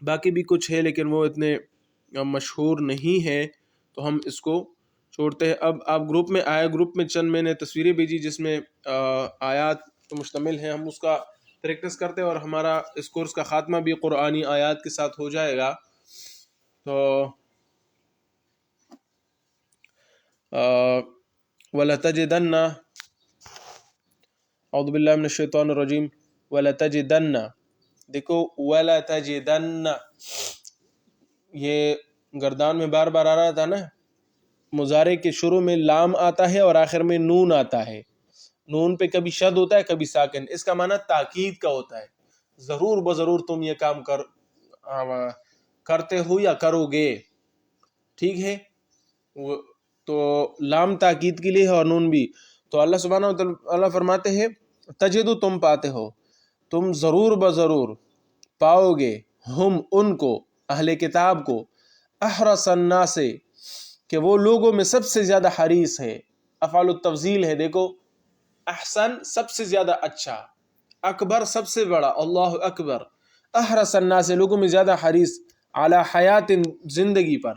باقی بھی کچھ ہے لیکن وہ اتنے مشہور نہیں ہے تو ہم اس کو چھوڑتے ہیں. اب آپ گروپ میں آئے، گروپ میں چند میں نے تصویریں بھیجی جس میں آیات مشتمل ہیں، ہم اس کا پریکٹس کرتے ہیں اور ہمارا اس کورس کا خاتمہ بھی قرآنی آیات کے ساتھ ہو جائے گا. تو وَلَتَجِدَنَّ اعوذ باللہ من الشیطان الرجیم وَلَتَجِدَنَّ، دیکھو وَلَتَجِدَنَّ یہ گردان میں بار بار آ رہا تھا نا، مضارع کے شروع میں لام آتا ہے اور آخر میں نون آتا ہے. نون پہ کبھی شد ہوتا ہے کبھی ساکن، اس کا معنی تاکید کا ہوتا ہے، ضرور بضرور تم یہ کام کرتے ہو یا کرو گے، ٹھیک ہے. تو لام تاکید کے لیے ہے اور نون بھی. تو اللہ سبحانہ وتعالی فرماتے ہیں تجدو تم پاتے ہو، تم ضرور بضرور پاؤ گے، ہم ان کو، اہل کتاب کو، احرص الناس کہ وہ لوگوں میں سب سے زیادہ حریص ہے. افعال التفضیل ہے، دیکھو احسن سب سے زیادہ اچھا، اکبر سب سے بڑا، اللہ اکبر. احرص الناس لوگوں میں زیادہ حریص، علی حیات زندگی پر.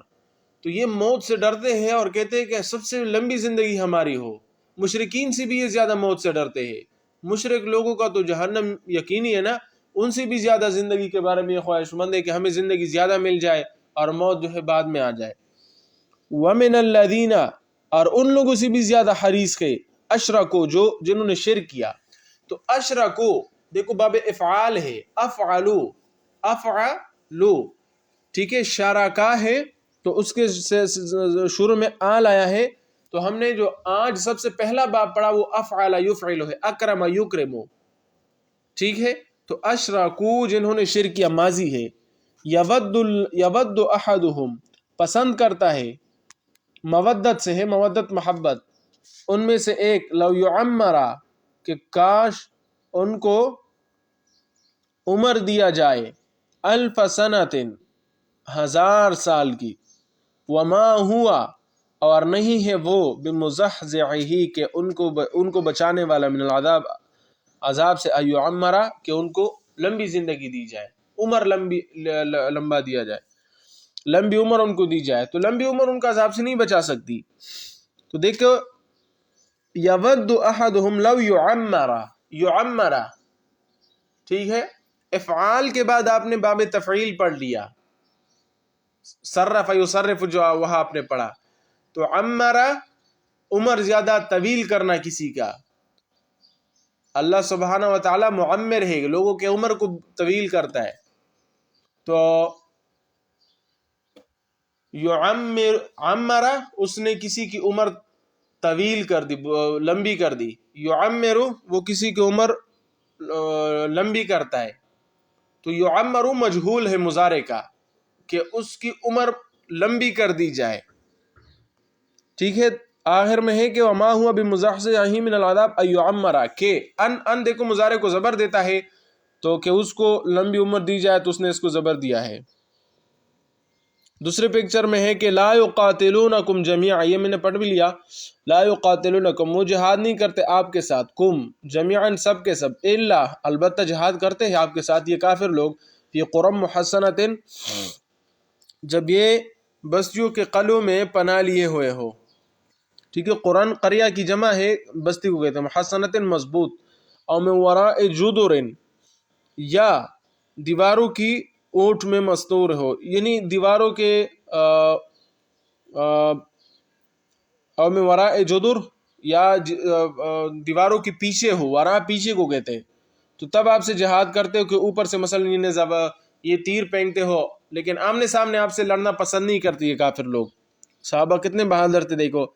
تو یہ موت سے ڈرتے ہیں اور کہتے ہیں کہ سب سے لمبی زندگی ہماری ہو. مشرکین سے بھی یہ زیادہ موت سے ڈرتے ہیں. مشرک لوگوں کا تو جہنم یقینی ہے نا، ان سے بھی زیادہ زندگی کے بارے میں یہ خواہش مند ہے کہ ہمیں زندگی زیادہ مل جائے اور موت جو ہے بعد میں آ جائے. وَمِنَ الَّذِينَ اور ان لوگوں سے بھی زیادہ حریص ہے، اشرکو جنہوں نے شرک کیا. تو اشرکو دیکھو باب افعال ہے، افعلو، ٹھیک ہے، شرکا ہے تو اس کے شروع میں آل آیا ہے. تو ہم نے جو آج سب سے پہلا باب پڑھا وہ افعل یفعل ہے، اکرم یکرمو، ٹھیک ہے. تو اشرکو جنہوں نے شرک کیا ماضی ہے. یود احدہم پسند کرتا ہے، مودت سے ہے، مودت محبت، ان میں سے ایک، لو یعمرا کہ کاش ان کو عمر دیا جائے، 1000 سنۃ 1000 سال کی، وما ہوا اور نہیں ہے وہ، بمزحزحہ کہ ان کو بچانے والا، من العذاب عذاب سے، ایعمرا کہ ان کو لمبی زندگی دی جائے، عمر لمبا دیا جائے، لمبی عمر ان کو دی جائے. تو لمبی عمر ان کا عذاب سے نہیں بچا سکتی. تو دیکھو یود احدہم لو یعمرا، ٹھیک ہے. افعال کے بعد آپ نے باب تفعیل پڑھ لیا، صرف یصرف جو وہاں آپ نے پڑھا، تو عمرہ عمر زیادہ طویل کرنا کسی کا. اللہ سبحانہ و تعالی معمر ہے، لوگوں کے عمر کو طویل کرتا ہے. تو عمرہ اس نے کسی کی عمر طویل کر دی، لمبی کر دی. یعمر وہ کسی کی عمر لمبی کرتا ہے. تو یعمر مجہول ہے مضارع کا، کہ اس کی عمر لمبی کر دی جائے. ٹھیک ہے. آخر میں ہے کہ وما ہوا بمزحزحہ من العذاب ان یعمر، کہ ان دیکھو مضارع کو زبر دیتا ہے، تو کہ اس کو لمبی عمر دی جائے تو اس نے اس کو زبر دیا ہے. دوسرے پکچر میں ہے کہ لا یقاتلونکم جمیعا، یہ میں نے پڑھ بھی لیا. لا یقاتلونکم، وہ جہاد نہیں کرتے آپ کے ساتھ، کم جمیعا سب کے سب، الا البتہ جہاد کرتے ہیں آپ کے ساتھ یہ کافر لوگ، فی قرى محصنۃ، جب یہ بستیوں کے قلعوں میں پناہ لیے ہوئے ہو. ٹھیک ہے. قرآن قریہ کی جمع ہے، بستی کو کہتے ہیں. محصنۃ مضبوط، او من وراء جدر، یا دیواروں کی اوٹ میں مستور ہو، یعنی دیواروں کے او من وراء جدر، یا دیواروں کے پیچھے ہو. ورا پیچھے کو کہتے ہیں. تو تب آپ سے جہاد کرتے ہو کہ اوپر سے مثلا یہ تیر پھینکتے ہو، لیکن آمنے سامنے آپ سے لڑنا پسند نہیں کرتی یہ کافر لوگ. صحابہ کتنے بہادر تھے دیکھو.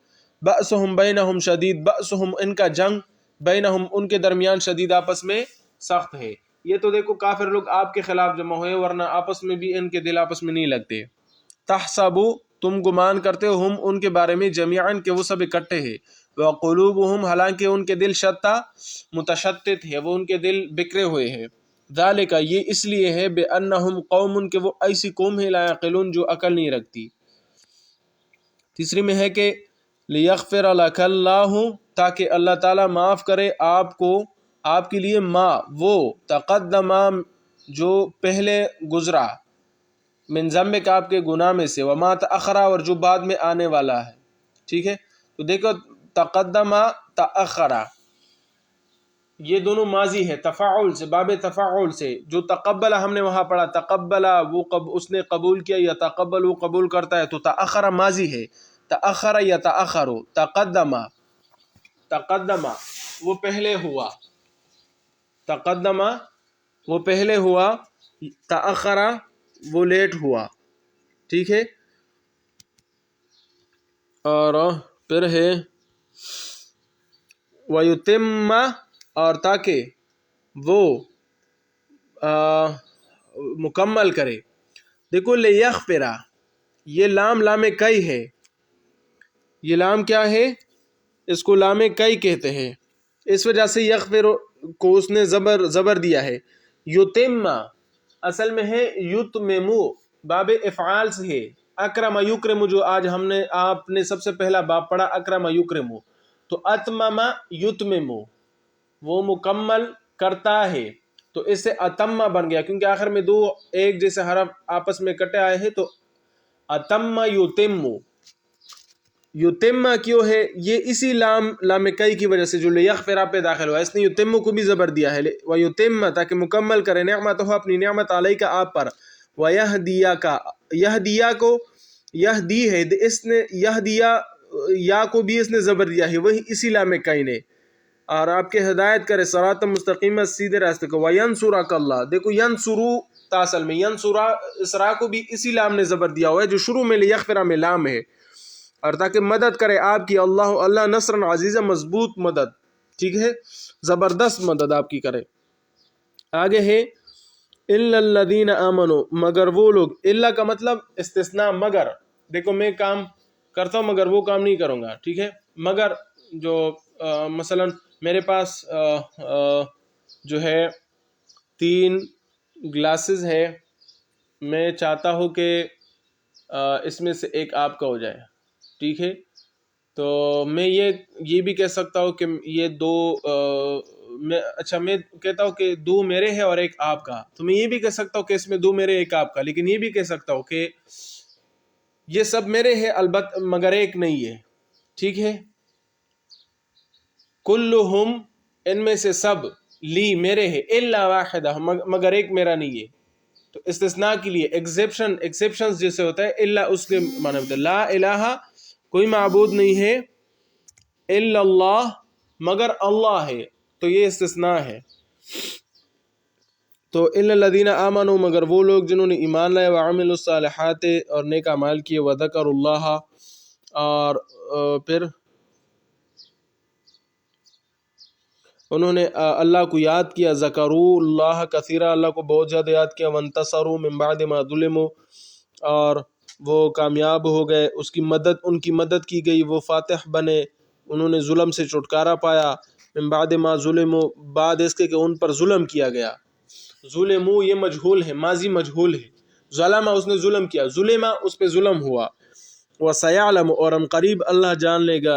بأسہم بینہم شدید، بأسہم ان کا جنگ، بینہم ان کے درمیان، شدید آپس میں سخت ہے. یہ تو دیکھو کافر لوگ آپ کے خلاف جمع ہوئے، ورنہ آپس میں بھی ان کے دل آپس میں نہیں لگتے. تحسبو، تم گمان کرتے ہو، ہم ان کے بارے میں، جمیعاً کہ وہ سب اکٹھے ہیں، وقلوبہم حالانکہ ان کے دل شتا متشتت ہے، وہ ان کے دل بکھرے ہوئے ہیں. ذالک یہ اس لیے ہے، بأنہم قوم کہ وہ ایسی قوم ہے، لا یعقلون جو عقل نہیں رکھتی. تیسری میں ہے کہ لیغفر لک اللہ، تاکہ اللہ تعالیٰ معاف کرے آپ کو، آپ کے لیے، ما وہ، تقدم جو پہلے گزرا، من ذنبک آپ کے گناہ میں سے، وما تأخر اور جو بعد میں آنے والا ہے. ٹھیک ہے. تو دیکھو تقدم تأخر یہ دونوں ماضی ہے، تفاعل سے، باب تفاعل سے. جو تقبل ہم نے وہاں پڑھا، تقبل وہ اس نے قبول کیا، یا تقبل وہ قبول کرتا ہے. تو تأخر ماضی ہے، تأخر یا تأخر. تقدم تقدم وہ پہلے ہوا، تقدم وہ پہلے ہوا، تأخر وہ لیٹ ہوا. ٹھیک ہے. اور پھر ہے وَيُتِمَّ، اور تاکہ وہ مکمل کرے. دیکھو لیغفر، یہ لام کئی ہے. یہ لام کیا ہے؟ اس کو لام کئی کہتے ہیں. اس وجہ سے یغفر کو اس نے زبر دیا ہے. یتم اصل میں ہے یتممو، باب افعال سے ہے. اکرم یکرم جو آج آپ نے سب سے پہلا باب پڑھا، اکرم یکرم، تو اتمم یتمم وہ مکمل کرتا ہے. تو اس سے اتم بن گیا، کیونکہ آخر میں دو ایک جیسے حرف آپس میں کٹے آئے ہیں. تو اتم یتم، یتم کیوں ہے؟ یہ اسی لام کئی کی وجہ سے جو لیغفر پہ داخل ہوا، اس نے یتم کو بھی زبر دیا ہے. ویتم تاکہ مکمل کرے، نعمتہ اپنی نعمت، علیک آپ پر، ویہدیک یہدیا کو یہدی ہے، اس نے یہدیا یا کو بھی اس نے زبر دیا ہے، وہی اسی لام کئی نے. اور آپ کے ہدایت کرے صراط مستقیم، سیدھے راستے کو. وینصرک اللہ، دیکھو ینصرو تاصل میں، ینصرا اسرا کو بھی اسی لام نے زبر دیا ہوا ہے جو شروع میں لیغفر میں لام ہے. اور تاکہ مدد کرے آپ کی، اللہ نصر عزیز، مضبوط مدد. ٹھیک ہے. زبردست مدد آپ کی کرے. آگے ہے الا الذین آمنوا، مگر وہ لوگ. الا کا مطلب استثناء، مگر. دیکھو میں کام کرتا ہوں مگر وہ کام نہیں کروں گا. ٹھیک ہے. مگر جو مثلا میرے پاس جو ہے 3 گلاسز ہے، میں چاہتا ہوں کہ اس میں سے ایک آپ کا ہو جائے. ٹھیک ہے. تو میں یہ بھی کہہ سکتا ہوں کہ یہ 2 میں کہتا ہوں کہ 2 میرے ہیں اور ایک آپ کا. تو میں یہ بھی کہہ سکتا ہوں کہ اس میں 2 میرے ایک آپ کا، لیکن یہ بھی کہہ سکتا ہوں کہ یہ سب میرے ہیں البتہ مگر ایک نہیں ہے. ٹھیک ہے. کلہم ان میں سے سب، لی میرے ہے، الا واحدہ مگر ایک میرا نہیں ہے. تو استثناء کے لیے ایکسیپشنز جیسے ہوتا ہے الا اس کے معنی ہوتا ہے لا الہ کوئی معبود نہیں ہے الا اللہ مگر اللہ ہے، تو یہ استثناء ہے. تو الا الذین آمنوا مگر وہ لوگ جنہوں نے ایمان لائے وعملوا الصالحات اور نیک اعمال کیے وذکروا اللہ اور پھر انہوں نے اللہ کو یاد کیا، ذکروا اللہ کثیرا اللہ کو بہت زیادہ یاد کیا، وانتصروا من بعد ما ظلموا اور وہ کامیاب ہو گئے، اس کی مدد ان کی مدد کی گئی، وہ فاتح بنے، انہوں نے ظلم سے چھٹکارا پایا. من بعد ما ظلموا بعد اس کے کہ ان پر ظلم کیا گیا. ظلموا یہ مجہول ہے، ماضی مجہول ہے. ظلم اس نے ظلم کیا، ظلم اس پہ ظلم ہوا. وَسَيَعْلَمُ اور ان قریب اللہ جان لے گا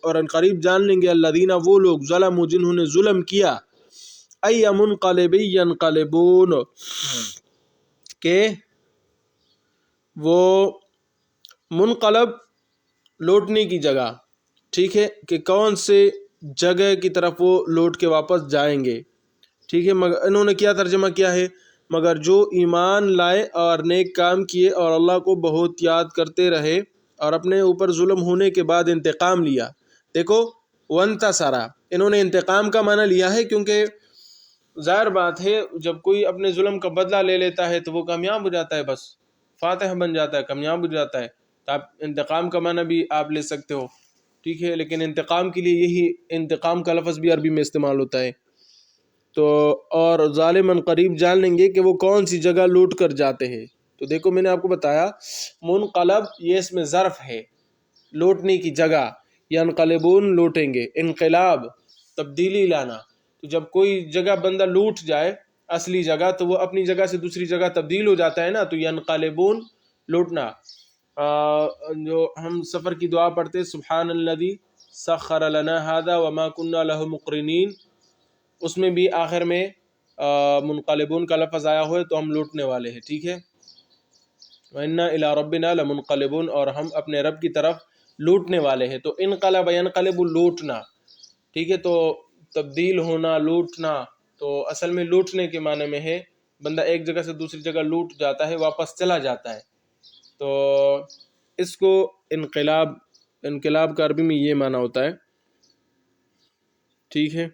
اور ان قریب جان لیں گے الذین وہ لوگ ظلموا جنہوں نے ظلم کیا ای منقلب ینقلبون کہ وہ منقلب لوٹنے کی جگہ، ٹھیک ہے، کہ کون سے جگہ کی طرف وہ لوٹ کے واپس جائیں گے. ٹھیک ہے، مگر انہوں نے کیا ترجمہ کیا ہے، مگر جو ایمان لائے اور نیک کام کیے اور اللہ کو بہت یاد کرتے رہے اور اپنے اوپر ظلم ہونے کے بعد انتقام لیا. دیکھو وانتصر انہوں نے انتقام کا معنی لیا ہے کیونکہ ظاہر بات ہے جب کوئی اپنے ظلم کا بدلہ لے لیتا ہے تو وہ کامیاب ہو جاتا ہے، بس فاتح بن جاتا ہے، کامیاب ہو جاتا ہے. تو آپ انتقام کا معنی بھی آپ لے سکتے ہو، ٹھیک ہے، لیکن انتقام کے لیے یہی انتقام کا لفظ بھی عربی میں استعمال ہوتا ہے. تو اور ظالماً قریب جان لیں گے کہ وہ کون سی جگہ لوٹ کر جاتے ہیں. تو دیکھو میں نے آپ کو بتایا منقلب یہ اس میں ظرف ہے، لوٹنے کی جگہ، ینقلبون لوٹیں گے، انقلاب تبدیلی لانا. تو جب کوئی جگہ بندہ لوٹ جائے اصلی جگہ تو وہ اپنی جگہ سے دوسری جگہ تبدیل ہو جاتا ہے نا، تو ینقلبون لوٹنا. جو ہم سفر کی دعا پڑھتے سبحان الذی سخر لنا هذا وما كنا له مقرنین، اس میں بھی آخر میں منقلبون کا لفظ آیا ہوا ہے، تو ہم لوٹنے والے ہیں. ٹھیک ہے، وَإِنَّا إِلَىٰ رَبِّنَا لَمُنْقَلِبُونَ اور ہم اپنے رب کی طرف لوٹنے والے ہیں. تو انقلب ینقلب لوٹنا، ٹھیک ہے، تو تبدیل ہونا، لوٹنا، تو اصل میں لوٹنے کے معنی میں ہے بندہ ایک جگہ سے دوسری جگہ لوٹ جاتا ہے، واپس چلا جاتا ہے. تو اس کو انقلاب کا عربی میں یہ معنی ہوتا ہے. ٹھیک ہے.